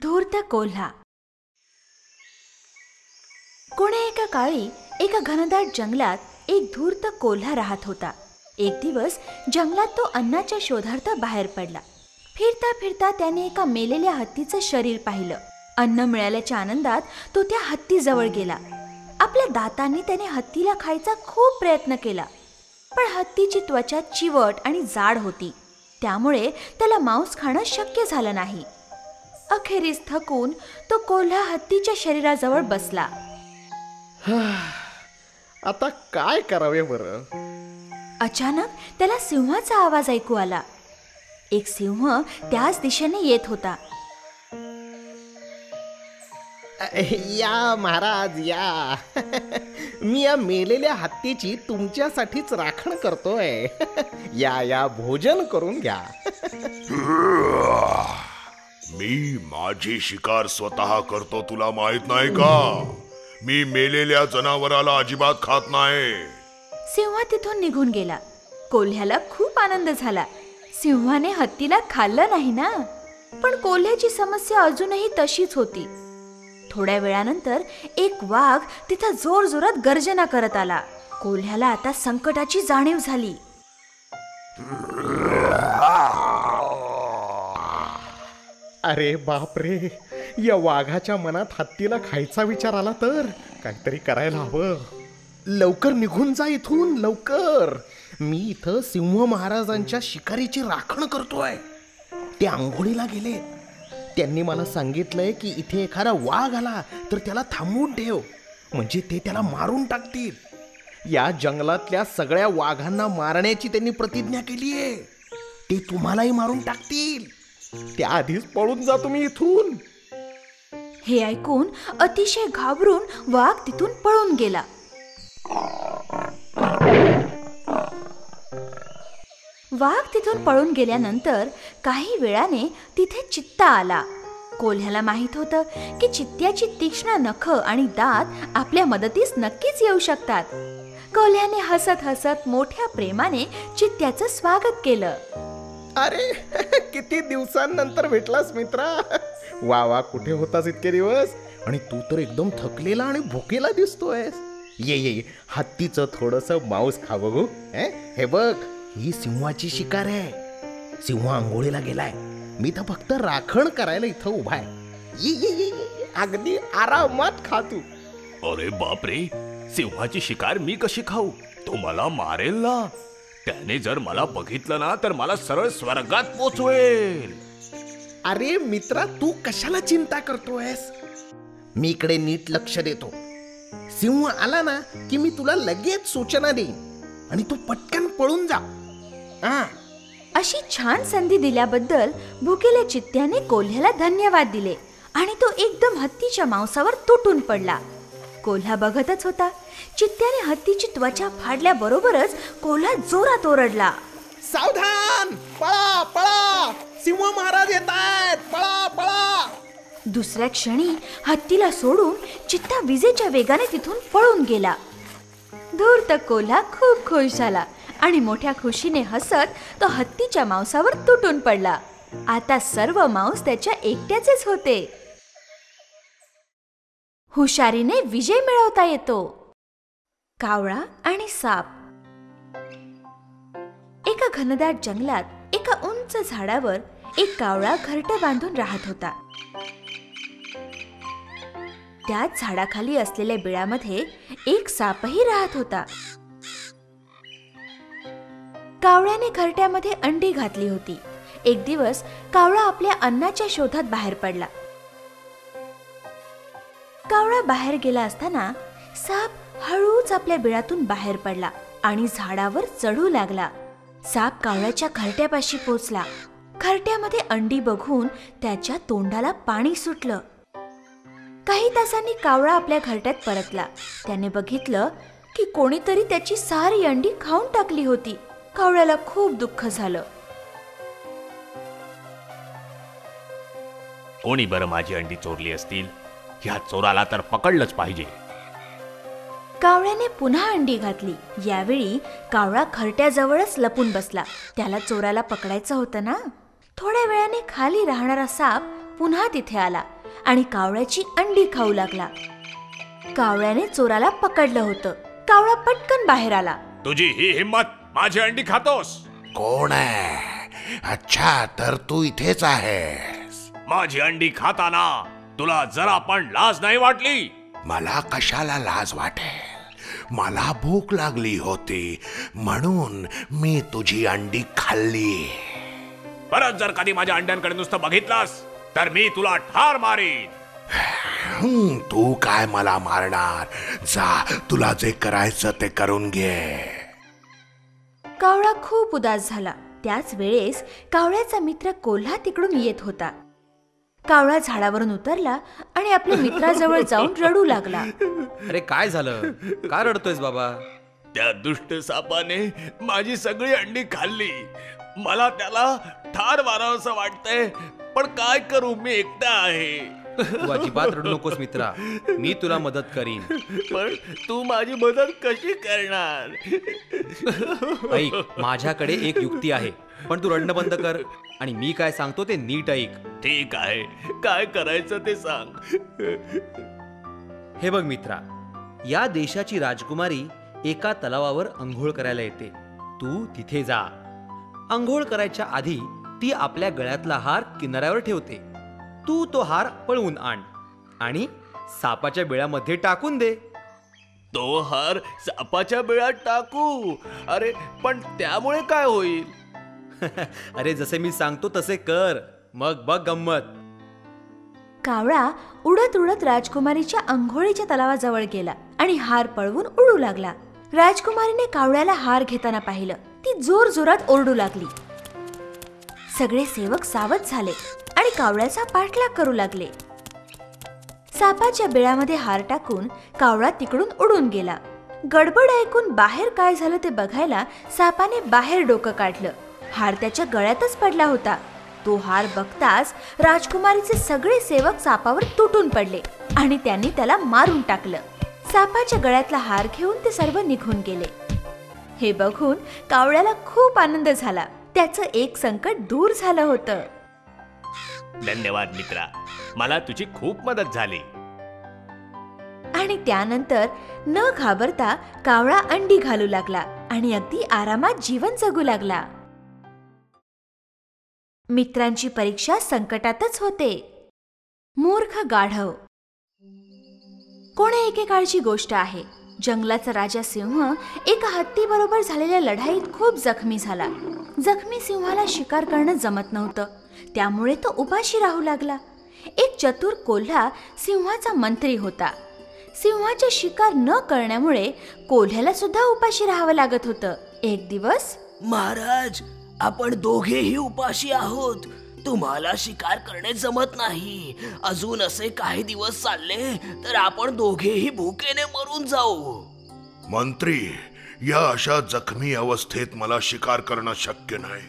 धूर्त कोल्हा. कोणे एका काळी एका घनदाट जंगलात एक धूर्त कोल्हा राहत होता. एक दिवस जंगलात तो अन्नाच्या शोधार्थ बाहेर पडला. फिरता फिरता त्याने एका मेलेल्या हत्तीचं शरीर पाहिलं. अन्न मिळाल्याच्या आनंदात तो त्या हत्तीजवळ गेला. आपल्या दातांनी त्याने हत्तीला खायचा खूप प्रयत्न केला, पण हत्तीची त्वचा चिवट आणि जाड होती, त्यामुळे त्याला मांस खाणं शक्य झालं नाही. अखेरीस थकून तो कोल्हा हत्तीच्या शरीराजवळ बसला. आता काय करावे बरं? अचानक त्याला सिंहाचा आवाज ऐकू आला. एक सिंह त्याच दिशेने येत होता. या महाराज या. मी या मेलेल्या हत्तीची तुमच्यासाठीच राखण करतोय. या या भोजन करून घ्या. मी माझी शिकार स्वतः करतो, तुला माहित नाही का? मी मेलेल्या जनावराला अजिबात खात नाही. सिंह तिथून निघून गेला. कोल्ह्याला खूप आनंद झाला. सिंहाने हत्तीला खाल्लं नाही ना. पण कोल्ह्याची समस्या अजूनही तशीच होती. थोड्या वेळानंतर एक वाघ तिथं जोरजोरात गर्जना करत आला. कोल्ह्याला आता संकटाची जाणीव झाली. अरे बापरे, या वाघाच्या मनात हत्तीला खायचा विचार आला तर काहीतरी करायला हवं. लवकर निघून जा इथून, लवकर. मी इथं सिंह महाराजांच्या शिकारीची राखण करतोय. ते आंघोळीला गेले. त्यांनी मला सांगितलंय की इथे एखादा वाघ आला तर त्याला थांबवून ठेव, म्हणजे ते त्याला मारून टाकतील. या जंगलातल्या सगळ्या वाघांना मारण्याची त्यांनी प्रतिज्ञा केलीये. ते तुम्हालाही मारून टाकतील. त्याआधीच पळून जा तुम्ही इथून. हे ऐकून अतिशय घाबरून वाघ तिथून पळून गेला. वाघ तिथून पळून गेल्यानंतर काही वेळाने तिथे चित्ता आला. कोल्ह्याला माहित होतं की चित्त्याची तीक्ष्ण नखं आणि दात आपल्या मदतीस नक्कीच येऊ शकतात. कोल्ह्याने हसत हसत मोठ्या प्रेमाने चित्त्याचं स्वागत केलं. अरे किती दिवसांनंतर भेटलास मित्रा. वा वा, कुठे होतास इतके दिवस? आणि तू तर एकदम थकलेला आणि भुकेला दिसतोयस. ये ये, हत्तीचं थोडंसं मांस खा बघू. हे बघ, ही सिंहाची शिकार आहे. सिंह आंघोळीला गेलाय. मी तर फक्त राखण करायला इथं उभा आहे. ये ये ये, अगदी आरामात खा तू. अरे बापरे, सिंहाची शिकार मी कशी खाऊ? तो मला मारेल ना. त्याने जर मला बघितलं ना तर मला सरळ स्वर्गात पोचवेल. अरे मित्रा, तू कशाला चिंता करतोयस? मी इकडे नीट लक्ष देतो. सिंह आला ना की मी तुला लगेच सूचना देईन आणि तू पटकन पळून जा. अशी छान संधी दिल्याबद्दल भुकेल्या चित्त्याने कोल्ह्याला धन्यवाद दिले आणि तो एकदम हत्तीच्या मांसावर तुटून पडला. कोल्हा बघतच होता. चित्त्याने हत्तीची त्वचा फाडल्याबरोबरच कोल्हा जोरात ओरडला. सावधान, पळा पळा, सिंह महाराज येतायत, पळा पळा. दुसऱ्या क्षणी हत्तीला सोडून चित्ता विजेच्या वेगाने तिथून पळून गेला. धूर्त कोल्हा खूप खुश झाला आणि मोठ्या खुशीने हसत तो हत्तीच्या मांसावर तुटून पडला. आता सर्व मांस त्याच्या एकट्याचेच होते. हुशारीने विजय मिळवता येतो. कावळा आणि साप. एका घनदाट जंगलात एका उंच झाडावर एक कावळा घरटं बांधून राहत होता. त्याच झाडाखाली असलेल्या बिळामध्ये एक सापही राहत होता. कावळ्याने घरट्यामध्ये अंडी घातली होती. एक दिवस कावळा आपल्या अन्नाच्या शोधात बाहेर पडला. कावळा बाहेर गेला असताना साप हळूच आपल्या बिळातून बाहेर पडला आणि झाडावर चढू लागला. साप कावळ्याच्या घरट्यापाशी पोचला. घरट्यामध्ये अंडी बघून त्याच्या तोंडाला पाणी सुटलं. काही तासांनी कावळा आपल्या घरट्यात परतला. त्याने बघितलं की कोणीतरी त्याची सारी अंडी खाऊन टाकली होती. कावळ्याला खूप दुःख झालं. कोणी बरं माझी अंडी चोरली असतील? ह्या चोराला तर पकडलंच पाहिजे. कावळ्याने पुन्हा अंडी घातली. यावेळी कावळा घरट्याजवळच लपून बसला. त्याला चोराला पकडायचं होतं ना. थोड्या वेळाने खाली राहणारा साप पुन्हा तिथे आला आणि कावळ्याची अंडी खाऊ लागला. कावळ्याने चोराला पकडलं होतं. कावळा पटकन बाहेर आला. तुझी ही हिम्मत, माझी अंडी खातोस? कोण आहे? अच्छा, तर तू इथेच आहेस. माझी अंडी खाताना तुला जरा पण लाज नाही वाटली? मला कशाला लाज वाटेल? मला भूक लागली होती म्हणून मी तुझी अंडी खाल्ली. परत जर कधी माझ्या अंड्यांकडे नुसतं बघितलास तर मी तुला ठार मारीन. तू काय मला मारणार? जा, तुला जे करायचं ते करून घे. कावळा खूप उदास झाला. त्याच वेळेस कावळ्याचा मित्र कोल्हा तिकडून येत होता. कावळा झाडावरून उतरला आणि आपल्या मित्राजवळ जाऊन रडू लागला. अरे काय झालं? का रडतोयस बाबा? त्या दुष्ट सापाने माझी सगळी अंडी खाल्ली. मला त्याला ठार मारावंसं वाटतंय, पण काय करू, मी एकटा आहे. तू अजिबात रडू नकोस मित्रा, मी तुला मदत करीन. पण तू माझी मदत कशी करणार? ऐक, माझ्याकडे एक युक्ती आहे, पण तू रडणं बंद कर आणि मी काय सांगतो ते नीट ऐक. ठीक आहे, काय करायचं ते सांग. हे बघ मित्रा, या देशाची राजकुमारी एका तलावावर अंघोळ करायला येते. तू तिथे जा. अंघोळ करायच्या आधी ती आपल्या गळ्यातला हार किनाऱ्यावर ठेवते. तू तो हार पळवून आण आणि सापाच्या बिळामध्ये टाकून दे. तो हार सापाच्या बिळात टाकू? अरे पण त्यामुळे काय होईल? अरे जसे मी सांगतो तसे कर, मग बघ गंमत. कावळा उडत उडत राजकुमारीच्या अंघोळीच्या तलावाजवळ गेला आणि हार पळवून उडू लागला. राजकुमारीने कावळ्याला हार घेताना पाहिलं. ती जोर जोरात ओरडू लागली. सगळे सेवक सावध झाले आणि कावळ्याचा पाठलाग करू लागले. सापाच्या बिळामध्ये हार टाकून कावळा तिकडून उडून गेला. गडबड ऐकून बाहेर काय झालं ते बघायला सापाने बाहेर डोकं काढलं. हार त्याच्या गळ्यातच पडला होता. तो हार बघताच राजकुमारीचे सगळे सेवक सापावर तुटून पडले आणि त्यांनी त्याला मारून टाकलं. सापाच्या गळ्यातला हार घेऊन ते सर्व निघून गेले. हे बघून कावळ्याला खूप आनंद झाला. त्याचं एक संकट दूर झालं होतं. धन्यवाद मित्रा, मला तुझी खूप मदत झाली. आणि त्यानंतर न घाबरता कावळा अंडी घालू लागला आणि अगदी आरामात जीवन जगू लागला. मित्रांची परीक्षा संकटातच होते. मूर्ख गाढव. कोण्या एकेकाळची गोष्ट आहे. जंगलाचा राजा सिंह एका हत्तीबरोबर झालेल्या लढाईत खूप जखमी झाला. जखमी सिंहाला शिकार करणं जमत नव्हतं, त्यामुळे तो उपाशी राहू लागला. एक चतुर कोल्हा सिंहाचा मंत्री होता. सिंहाचे शिकार न करण्यामुळे कोल्ह्याला सुद्धा उपाशी राहावं लागत होतं. एक दिवस, महाराज, आपण दोघेही उपाशी आहोत. तुम्हाला शिकार करणे जमत नाही. अजून असे काही दिवस चालले तर आपण दोघेही भुकेने मरून जाऊ. मंत्री, या अशा जखमी अवस्थेत मला शिकार करणं शक्य नाही.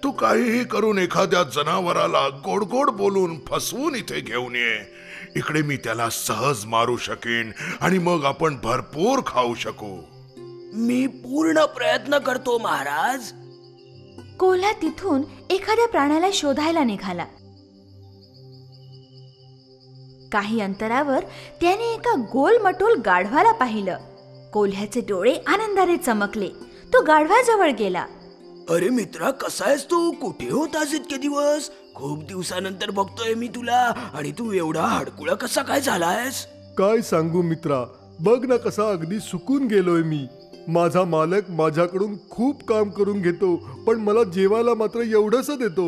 तू काहीही करून एखाद्या जनावराला गोड गोड बोलून फसवून इथे घेऊन ये. इकडे मी त्याला सहज मारू शकेन आणि मग आपण भरपूर खाऊ शकू. मी पूर्ण प्रयत्न करतो महाराज. कोल्हा तिथून एखाद्या प्राण्याला शोधायला निघाला. काही अंतरावर त्याने एका गोलमटोल गाढवाला पाहिलं. कोल्ह्याचे डोळे आनंदाने चमकले. तो गाढवाजवळ गेला. अरे मित्रा, कसा आहेस तू? कुठे होतास इतके दिवस? खूप दिवसानंतर बघतोय मी तुला आणि तू एवढा हडकुळा कसा काय झालायस? काय सांगू मित्रा, बघ ना कसा अगदी सुकून गेलोय मी. माझा मालक माझ्याकडून खूप काम करून घेतो, पण मला जेवायला मात्र एवढंच देतो.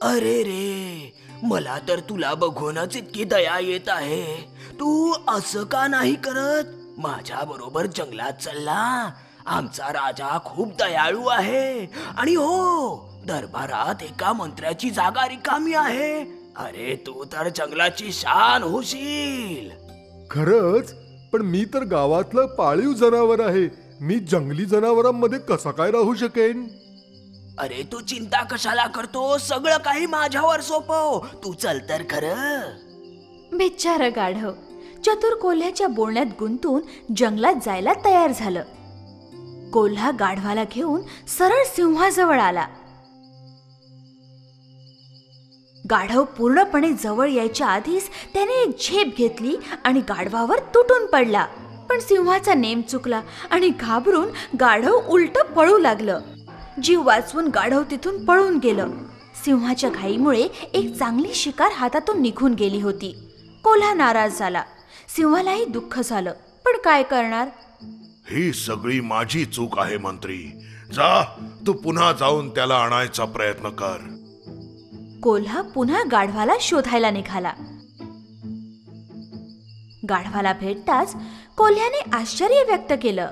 अरे रे, मला तर तुला बघूनच इतकी दया येत आहे. तू असं का नाही करत? माझ्या बरोबर जंगलात चलला. आमचा राजा खूप दयाळू आहे आणि हो, दरबारात एका मंत्र्याची जागा रिकामी आहे. अरे तू तर जंगलाची शान होशील. खरंच? पण मी तर गावातलं पाळीव जनावर आहे. मी जंगली जनावरांमध्ये कसा काय राहू शकेन? अरे तू चिंता कशाला करतो? सगळं काही माझ्यावर सोपव. तू चल तर खरं. बिचारं गाढव चतुर कोल्ह्याच्या बोलण्यात गुंतून जंगलात जायला तयार झालं. कोल्हा गाढवाला घेऊन सरळ सिंहाजवळ आला. गाढव पूर्णपणे जवळ यायच्या आधीच त्याने एक झेप घेतली आणि गाढवावर तुटून पडला. पण सिंहाचा नेम चुकला आणि घाबरून गाढव उलट पळू लागलं. जीव वाचवून गाढव तिथून पळून गेलं. सिंहाच्या घाईमुळे एक चांगली शिकार हातातून निघून गेली होती. कोल्हा नाराज झाला. सिंहालाही दुःख झालं, पण काय करणार? ही सगळी माझी चूक आहे मंत्री. जा, तू पुन्हा जाऊन त्याला आणायचा प्रयत्न कर. कोल्हा पुन्हा गाढवाला शोधायला निघाला. गाढवाला भेटताच कोल्ह्याने आश्चर्य व्यक्त केलं.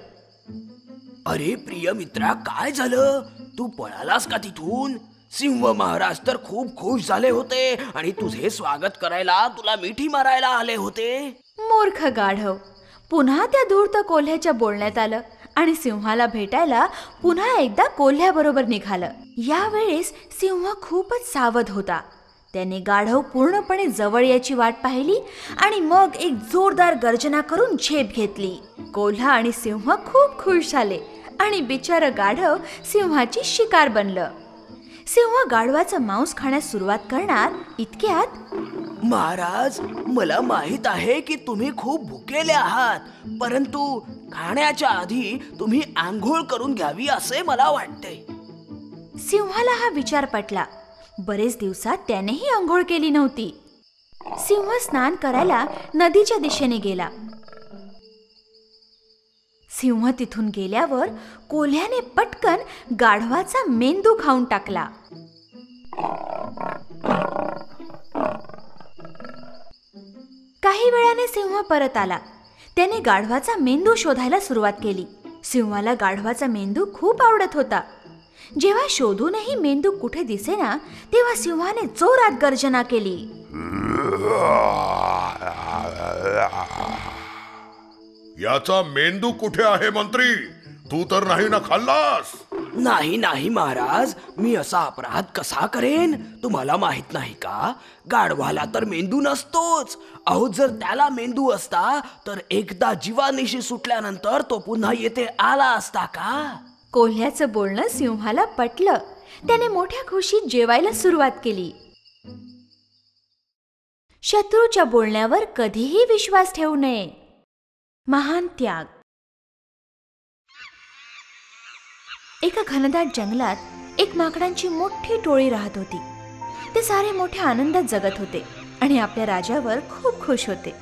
अरे प्रिय मित्रा, काय झालं? तू पळालास का तिथून? सिंह महाराज तर खूप खुश झाले होते आणि तुझे स्वागत करायला तुला मिठी मारायला आले होते. मूर्ख गाढव. पुन्हा त्या धूर्त कोल्ह्याच्या बोलण्यात आलं आणि सिंहाला भेटायला पुन्हा एकदा कोल्ह्याबरोबर निघालं. यावेळेस सिंह खूपच सावध होता. त्याने गाढव पूर्णपणे जवळ याची वाट पाहिली आणि मग एक जोरदार गर्जना करून झेप घेतली. कोल्हा आणि सिंह खूप खुश झाले आणि बिचारं गाढव सिंहाची शिकार बनलं. सिंह गाढवाचं मांस खाण्यास सुरुवात करणार इतक्यात, महाराज, मला माहित आहे की तुम्ही खूप भुकेले आहात, परंतु खाण्याच्या आधी तुम्ही आंघोळ करून घ्यावी असे मला वाटते. सिंहाला हा विचार पटला. बरेच दिवसात त्यानेही आंघोळ केली नव्हती. सिंह स्नान करायला नदीच्या दिशेने गेला. सिंह तिथून गेल्यावर कोल्ह्याने पटकन गाढवाचा मेंदू खाऊन टाकला. काही वेळाने सिंह परत आला. त्याने गाढवाचा मेंदू शोधायला सुरुवात केली. सिंहाला गाढवाचा मेंदू खूप आवडत होता. जेव्हा शोधूनही मेंदू कुठे दिसेना तेव्हा सिंहाने जोरात गर्जना केली. याचा मेंदू कुठे आहे मंत्री? तू तर नाही ना खाल्लास? नाही नाही महाराज, मी असा अपराध कसा करेन? तुम्हाला माहित नाही का, गाढवाला तर मेंदू नसतोच. अहो, जर त्याला मेंदू असता तर एकदा जीवानिशी सुटल्यानंतर तो पुन्हा येथे आला असता का? कोल्ह्याचं बोलणं सिंहाला पटलं. त्याने मोठ्या खुशीत जेवायला सुरुवात केली. शत्रूच्या बोलण्यावर कधीही विश्वास ठेवू नये. महान त्याग. एका घनदाट जंगलात एक माकडांची मोठी टोळी राहत होती. ते सारे मोठ्या आनंदात जगत होते आणि आपल्या राजावर खूप खुश होते.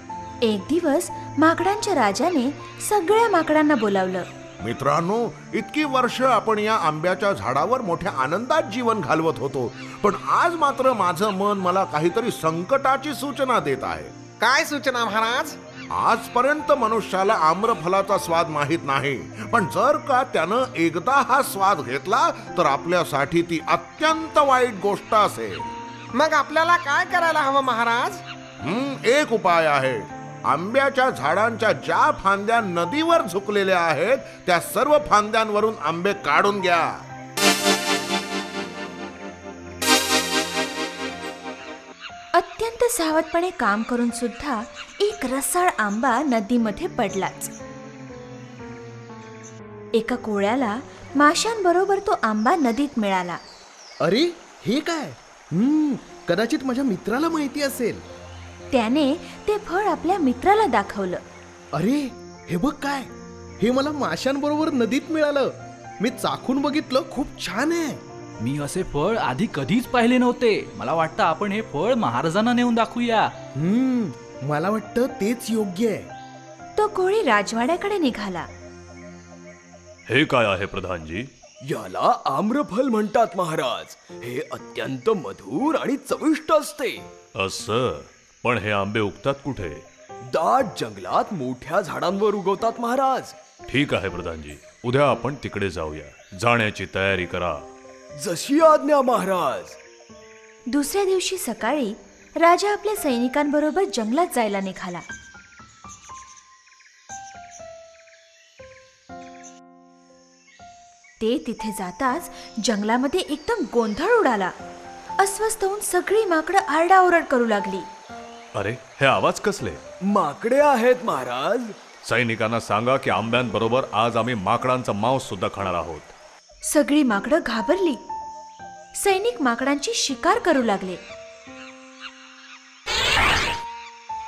एक दिवस माकडांच्या राजाने सगळ्या माकडांना बोलावलं. मित्रांनो, इतकी वर्ष आपण या आंब्याच्या झाडावर मोठ्या आनंदात जीवन घालवत होतो, पण आज मात्र माझं मन मला काहीतरी संकटाची सूचना देत आहे. काय सूचना महाराज? आजपर्यंत मनुष्याला आम्रफलाचा स्वाद माहित नाही, पण जर का त्यानं एकदा हा स्वाद घेतला तर आपल्यासाठी ती अत्यंत वाईट गोष्ट असेल. मग आपल्याला काय करायला हवं महाराज? एक उपाय आहे. आंब्याच्या झाडांच्या ज्या फांद्या नदीवर झुकलेल्या आहेत त्या सर्व फांद्यांवरून आंबे काढून घ्या. अत्यंत सावधपणे काम करून सुद्धा एक रसाळ आंबा नदीमध्ये पडलाच. एका कोळ्याला माशांबरोबर तो आंबा नदीत मिळाला. अरे, हे काय? कदाचित माझ्या मित्राला माहिती असेल. त्याने ते फळ आपल्या मित्राला दाखवलं. अरे, हे बघ काय, हे मला माशांबरोबर नदीत मिळालं. मी चाखून बघितलं, खूप छान आहे. मी असे फळ आधी कधीच पाहिले नव्हते. मला वाटतं आपण हे फळ महाराजांना नेऊन दाखवूया. मला वाटतं तेच योग्य आहे. तो कोळी राजवाड्याकडे निघाला. हे काय आहे प्रधानजी? याला आम्रफल म्हणतात महाराज. हे अत्यंत मधुर आणि चविष्ट असते. असं? पण हे आंबे उगतात कुठे? दाट जंगलात मोठ्या झाडांवर उगवतात महाराज. ठीक आहे प्रधानजी, उद्या आपण तिकडे जाऊया. जाण्याची तयारी करा. जशी आज्ञा महाराज. दुसऱ्या दिवशी सकाळी राजा आपल्या सैनिकांबरोबर जंगलात जायला निघाला. ते तिथे जाताच जंगलामध्ये एकदम गोंधळ उडाला. अस्वस्थ होऊन सगळी माकडं आरडाओरड करू लागली. अरे, हे आवाज कसले? माकडे आहेत महाराज. सैनिकांना सांगा की आंब्यांबरोबर आज आम्ही माकडांचा मांस सुद्धा खाणार आहोत. सगळी माकडं घाबरली. सैनिक माकडांची शिकार करू लागले.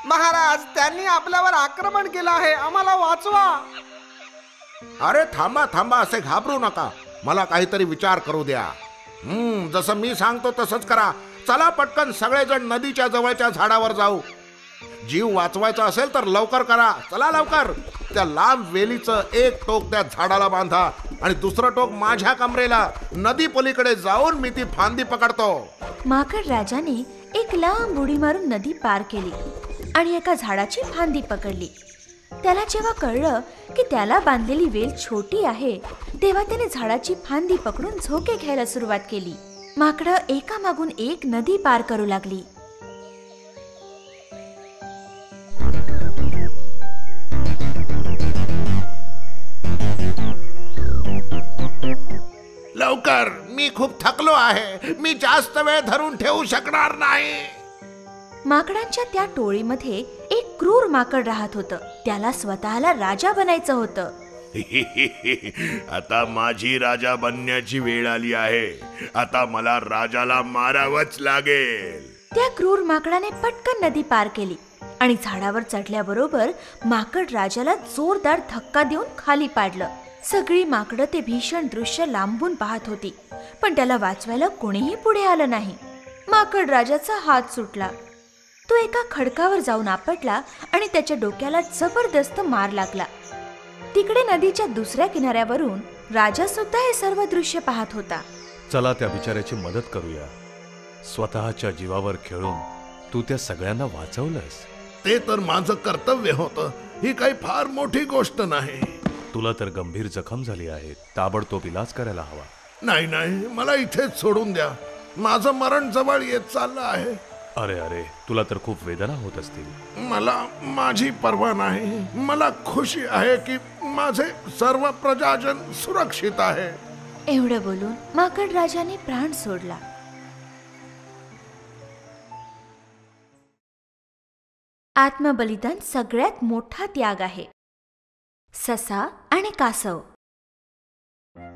महाराज, त्यांनी आपल्यावर आक्रमण केलं आहे, आम्हाला वाचवा. अरे थांबा थांबा, असे घाबरू नका, मला काहीतरी विचार करू द्या. जसं मी सांगतो तसंच करा. चला पटकन सगळेजण नदीच्या जवळच्या झाडावर जाऊ. जीव वाचवायचा असेल तर लवकर करा, चला लवकर. त्या लांब वेलीचं एक टोक त्या झाडाला बांधा आणि दुसरं टोक माझ्या कमरेला. नदी पलीकडे जाऊन मी ती फांदी पकडतो. माकड राजाने एक लांब उडी मारून नदी पार केली आणि एका झाडाची फांदी पकडली. त्याला जेव्हा कळलं की त्याला बांधलेली वेल छोटी आहे, तेव्हा त्याने झाडाची फांदी पकडून झोके घ्यायला सुरुवात केली. माकडं एकामागून एक नदी पार करू लागली. लवकर, मी खूप थकलो आहे, मी जास्त वेळ धरून ठेवू शकणार नाही. माकडांच्या त्या टोळीमध्ये एक क्रूर माकड राहत होतं. त्याला स्वतःला राजा बनायचं होतं. आता माझी राजा बनण्याची वेळ आली आहे. आता मला राजाला मारावंच लागेल. त्या क्रूर माकडाने पटकन नदी पार केली आणि झाडावर चढल्याबरोबर माकड राजाला जोरदार धक्का देऊन खाली पाडलं. सगळी माकडं ते भीषण दृश्य लांबून पाहत होती, पण त्याला वाचवायला कोणीही पुढे आलं नाही. माकड राजाचा हात सुटला. तो एका खडकावर जाऊन आपटला आणि त्याच्या डोक्याला जबरदस्त मार लागला. तिकडे नदीच्या दुसऱ्या किनाऱ्यावरून राजा सुद्धा हे सर्व दृश्य पाहत होता. चला त्या बिचाऱ्याची मदत करूया. स्वतःच्या जीवावर खेळून तू त्या सगळ्यांना वाचवलंस. ते तर माझं कर्तव्य होतं. ही काही फार मोठी गोष्ट नाही. तुला तर गंभीर जखम झाली आहे, ताबडतोब इलाज करायला हवा. नाही नाही, मला इथेच सोडून द्या. माझं मरण जवळ येत चाललं आहे. अरे अरे, तुला तर खूप वेदना होत असतील. मला माझी पर्वा नाही. मला खुशी आहे की माझे सर्व प्रजाजन सुरक्षित आहे. एवढं बोलून माकड राजाने प्राण सोडला. आत्मबलिदान सगळ्यात मोठा त्याग आहे. ससा आणि कासव.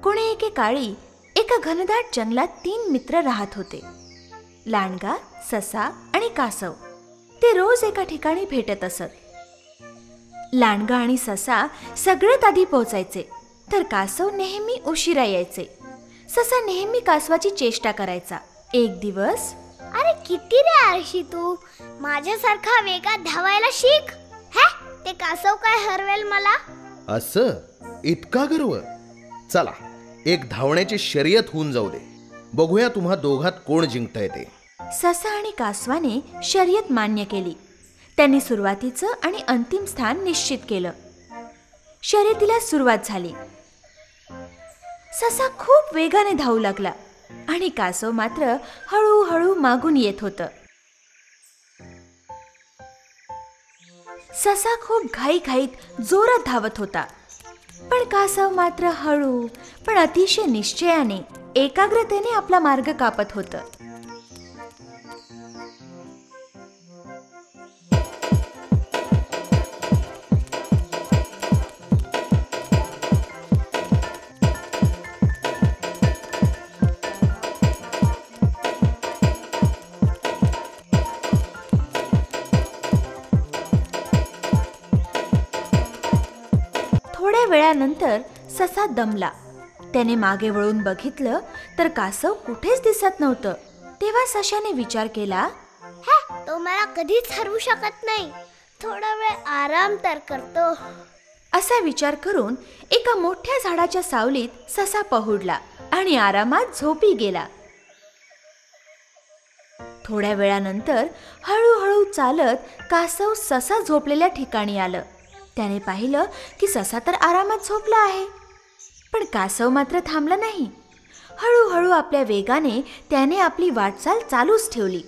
कोणी एकेकाळी एका घनदाट जंगलात 3 मित्र राहत होते. लांडगा, ससा आणि कासव. ते रोज एका ठिकाणी भेटत असत. लांडगा आणि ससा सगळ्यात आधी पोहोचायचे, तर कासव नेहमी उशिरा यायचे. ससा नेहमी कासवाची चेष्टा करायचा. एक दिवस, अरे किती रे आळशी तू, माझ्यासारखा वेगात धावायला शिक. हे ते कासव काय हरवेल मला? असं इतका गर्व? चला, एक धावण्याची शर्यत होऊन जाऊ दे. बघूया तुम्हा दोघात कोण जिंकता येते. ससा आणि कासवाने शर्यत मान्य केली. त्यांनी सुरुवातीचं आणि अंतिम स्थान निश्चित केलं. शर्यतीला सुरुवात झाली. ससा खूप वेगाने धावू लागला आणि कासव मात्र हळूहळू मागून येत होतं. ससा खूप घाईघाईत जोरात धावत होता, पण कासव मात्र हळू पण अतिशय निश्चयाने, एकाग्रतेने आपला मार्ग कापत होतं. थोड्या वेळानंतर ससा दमला. त्याने मागे वळून बघितलं तर कासव कुठेच दिसत नव्हतं. तेव्हा सशाने विचार केला, तो मला कधीच हरवू शकत नाही. थोडा वेळ आराम तर करतो. असा विचार करून एका मोठ्या झाडाच्या सावलीत ससा पहुडला आणि आरामात झोपी गेला. थोड्या वेळानंतर हळूहळू चालत कासव ससा झोपलेल्या ठिकाणी आलं. त्याने पाहिलं की ससा तर आरामात झोपला आहे, पण कासव मात्र थांबला नाही. हळूहळू आपल्या वेगाने त्याने आपली वाटचाल चालूच ठेवली.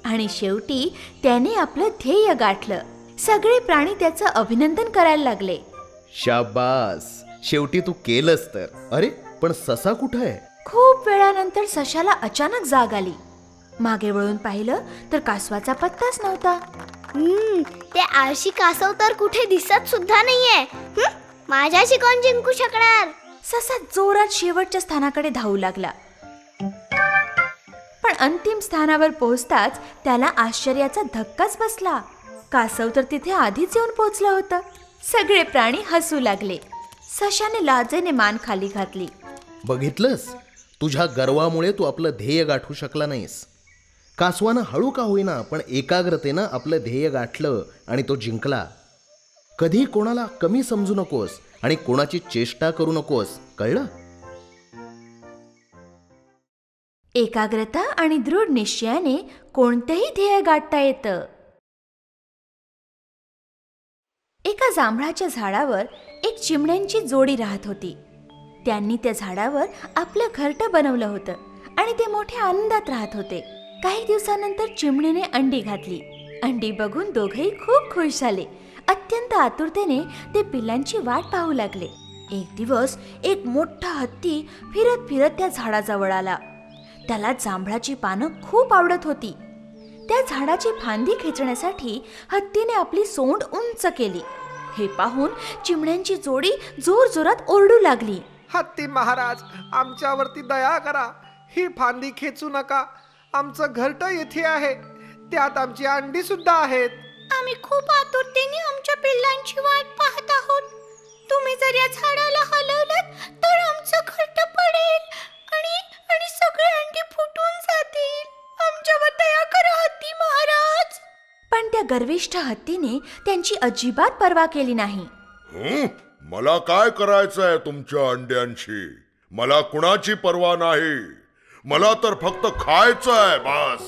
आणि शेवटी त्याने आपलं ध्येय गाठलं. सगळे प्राणी त्याचं अभिनंदन करायला लागले. शाबास, शेवटी तू केलंस तर. अरे पण ससा कुठं आहे? खूप वेळानंतर सशाला अचानक जाग आली. मागे वळून पाहिलं तर कासवाचा पत्ताच नव्हता. ते आळशी कासव तर कुठे दिसत सुद्धा नाहीये. माझ्याशी कोण जिंकू शकणार? ससा जोरात शेवटच्या स्थानाकडे धावू लागला. पण अंतिम स्थानावर पोहोचताच त्याला आश्चर्याचा धक्काच बसला. कासव तर तिथे आधीच येऊन पोहोचलं होतं. सगळे प्राणी हसू लागले. सशाने लाजेने मान खाली घातली. बघितलंस, तुझ्या गर्वामुळे तू आपलं ध्येय गाठू शकला नाहीस. कासवानं हळू का होईना पण एकाग्रतेनं आपलं ध्येय गाठलं आणि तो जिंकला. कधी कोणाला कमी समजू नकोस आणि कोणाची चेष्टा करू नकोस, कळलं? एकाग्रता आणि दृढ निश्चयाने कोणतेही ध्येय गाठता येतं. एका जांभळाच्या झाडावर एक चिमण्यांची जोडी राहत होती. त्यांनी त्या झाडावर आपलं घरटं बनवलं होतं आणि ते मोठ्या आनंदात राहत होते. काही दिवसानंतर चिमणीने अंडी घातली. अंडी बघून दोघेही खूप खुश झाले. अत्यंत आतुरतेने ते पिल्लांची वाट पाहू लागले. एक दिवस एक मोठा हत्ती फिरत फिरत त्या झाडाजवळ आला. त्याला जांभळाची पानं खूप आवडत होती. त्या झाडाची फांदी खेचण्यासाठी हत्तीने आपली सोंड उंच केली. हे पाहून चिमण्यांची जोडी जोरजोरात ओरडू लागली. हत्ती महाराज, आमच्यावरती दया करा. ही फांदी खेचू नका. आमचं घरटं येथे आहे, त्यात आमची अंडी सुद्धा आहेत. आम्ही खूप आतुरतेने आमच्या पिल्लांची वाट पाहत आहोत. तुम्ही जर या झाडाला हलवलं तर आमचं घरटं पडेल आणि सगळे अंडी फुटून जातील. आमच्यावर दया करा हत्ती महाराज. पण त्या गर्विष्ठ हत्तीने त्यांची अजिबात पर्वा केली नाही. मला काय करायचंय तुमच्या अंड्यांशी? मला कुणाची पर्वा नाही. मला तर फक्त खायचंय बस.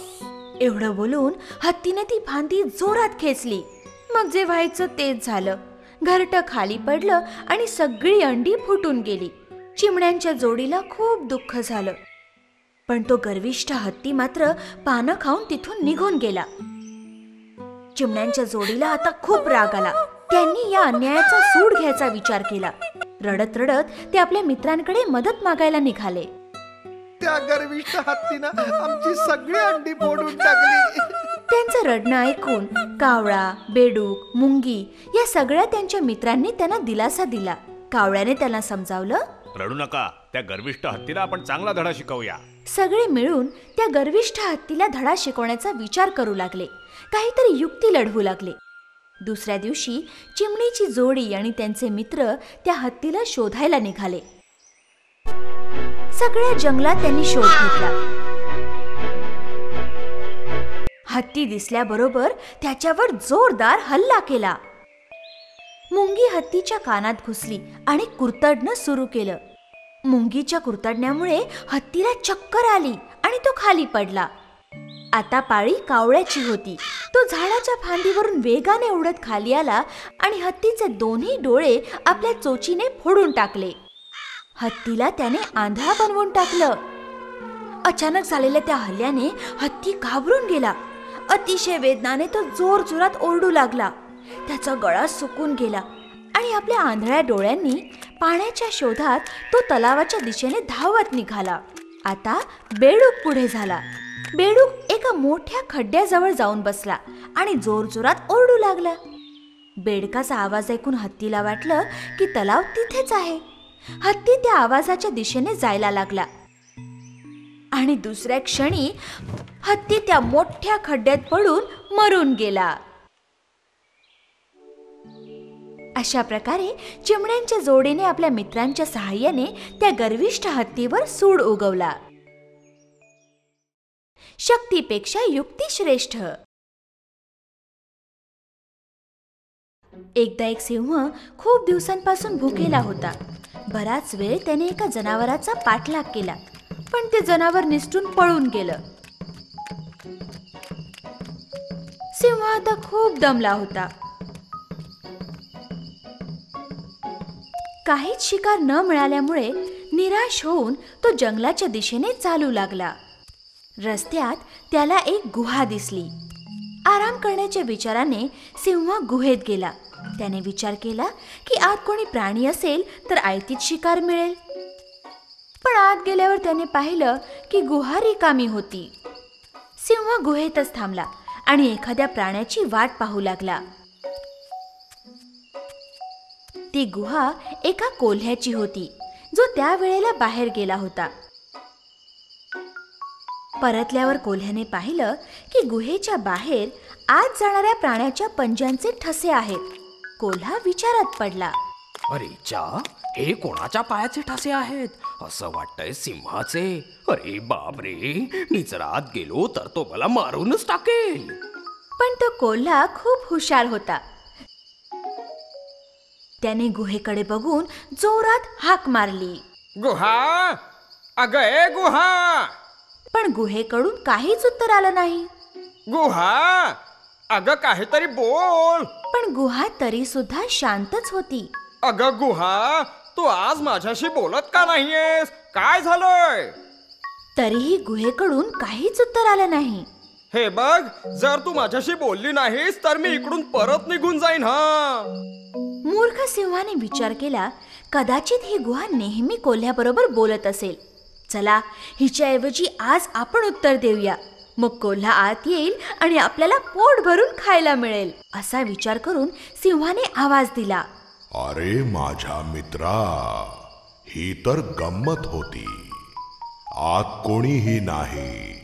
एवढं बोलून हत्तीने ती फांदी जोरात खेचली. मग जे व्हायचं तेच झालं. घरटं खाली पडलं आणि सगळी अंडी फुटून गेली. चिमण्यांच्या जोडीला खूप दुःख झालं. पण तो गर्विष्ठ हत्ती मात्र पानं खाऊन तिथून निघून गेला. चिमण्यांच्या जोडीला आता खूप राग आला. त्यांनी या अन्यायाचा सूड घ्यायचा विचार केला. रडत रडत ते आपल्या मित्रांकडे मदत मागायला निघाले. त्या गर्विष्ठ हत्तीनं आमची सगळी अंडी फोडून टाकली. त्यांचं रडणं ऐकून कावळा, बेडूक, मुंगी या सगळ्या त्यांच्या मित्रांनी त्यांना दिलासा दिला. कावळ्याने त्यांना समजावलं, रडू नका, त्या गर्विष्ठ हत्तीला आपण चांगला धडा शिकवूया. सगळे मिळून त्या गर्विष्ठ हत्तीला धडा शिकवण्याचा विचार करू लागले. काहीतरी युक्ती लढवू लागले. दुसऱ्या दिवशी चिमणीची जोडी आणि त्यांचे मित्र त्या हत्तीला शोधायला निघाले. सगळ्या जंगलात त्यांनी शोध घेतला. हत्ती दिसल्याबरोबर त्याच्यावर जोरदार हल्ला केला. मुंगी हत्तीच्या कानात घुसली आणि कुरतडणं सुरू केलं. मुंगीच्या कुरतडण्यामुळे हत्तीला चक्कर आली आणि तो खाली पडला. आता पाळी कावळ्याची होती. तो झाडाच्या फांदीवरून वेगाने उडत खाली आला आणि हत्तीचे दोन्ही डोळे आपल्या चोचीने फोडून टाकले. हत्तीला त्याने आंधळा बनवून टाकलं. अचानक झालेल्या त्या हल्ल्याने हत्ती घाबरून गेला. अतिशय वेदनाने तो जोरजोरात ओरडू लागला. त्याचा गळा सुकून गेला आणि आपल्या आंधळ्या डोळ्यांनी पाण्याच्या शोधात तो तलावाच्या दिशेने धावत निघाला. आता बेडूक पुढे झाला. बेडूक एका मोठ्या खड्ड्याजवळ जाऊन बसला आणि जोरजोरात ओरडू लागला. बेडकाचा आवाज ऐकून हत्तीला वाटलं की तलाव तिथेच आहे. हत्ती त्या आवाजाच्या दिशेने जायला लागला आणि दुसऱ्या क्षणी हत्ती त्या मोठ्या खड्ड्यात पडून मरून गेला. अशा प्रकारे चिमण्यांच्या जोडीने आपल्या मित्रांच्या सहाय्याने त्या गर्विष्ठ हत्तीवर सूड उगवला. शक्तीपेक्षा युक्ती श्रेष्ठ. एकदा एक सिंह खूप दिवसांपासून भुकेला होता. बराच वेळ त्याने एका जनावराचा पाठलाग केला, पण ते जनावर निसटून पळून गेलं. सिंह आता खूप दमला होता. काहीच शिकार न मिळाल्यामुळे निराश होऊन तो जंगलाच्या दिशेने चालू लागला. रस्त्यात त्याला एक गुहा दिसली. आराम करण्याच्या विचाराने सिंह गुहेत गेला. त्याने विचार केला की आत कोणी प्राणी असेल तर आयतीच शिकार मिळेल. पण आत गेल्यावर त्याने पाहिलं की गुहा रिकामी होती. सिंह गुहेतच थांबला आणि एखाद्या प्राण्याची वाट पाहू लागला. ती गुहा एका कोल्ह्याची होती, जो त्यावेळेला बाहेर गेला होता. परतल्यावर कोल्ह्याने पाहिलं की गुहेच्या बाहेर आत जाणाऱ्या प्राण्याच्या पंजांचे ठसे आहेत. कोल्हा विचारात पडला. अरे चा, हे कोणाच्या पायाचे ठसे आहेत? असं वाटतंय सिंहाचे. अरे बापरे, मी जर आत गेलो तर तो मला मारूनच टाकेल. पण तो कोल्हा खूप हुशार होता. त्याने गुहेकडे बघून जोरात हाक मारली. गुहा, अगं ए गुहा. पण गुहेकडून काहीच उत्तर आलं नाही. गुहा, अगं काहीतरी बोल. पण गुहा तरी सुद्धा शांतच होती. अगं गुहा, तू आज माझ्याशी बोलत का नाहीयेस? काय झालंय? तरीही गुहेकडून काहीच उत्तर आलं नाही. हे बघ, जर तू माझ्याशी बोलली नाहीस तर मी इकडून परत निघून जाईन. हा, मूर्ख सिंहाने विचार केला, कदाचित ही गुहा नेहमी कोल्ह्याबरोबर बोलत असेल. चला, हिच्याऐवजी आज आपण उत्तर देऊया. मग कोल्हा आत येईल आणि आपल्याला पोट भरून खायला मिळेल. असा विचार करून सिंहाने आवाज दिला. अरे माझ्या मित्रा, ही तर गंमत होती. आत कोणीही नाही.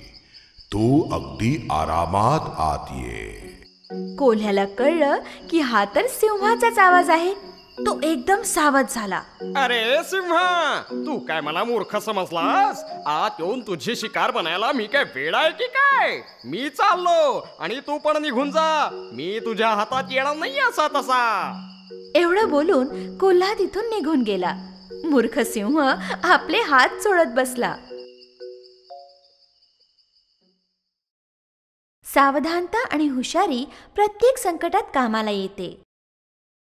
तू अगदी आरामात आत ये. कोल्ह्याला कळलं की हा तर सिंहाचाच आवाज आहे. तो एकदम सावध झाला. अरे सिंहा, तू काय मला मूर्ख समजलास? आत येऊन तुझी शिकार बनायला मी काय वेड आहे की काय? मी चाललो आणि तू पण निघून जा. मी तुझ्या हातात येणार नाही असा तसा. एवढं बोलून कोल्हा तिथून निघून गेला. मूर्ख सिंह आपले हात चोळत बसला. सावधानता आणि हुशारी प्रत्येक संकटात कामाला येते.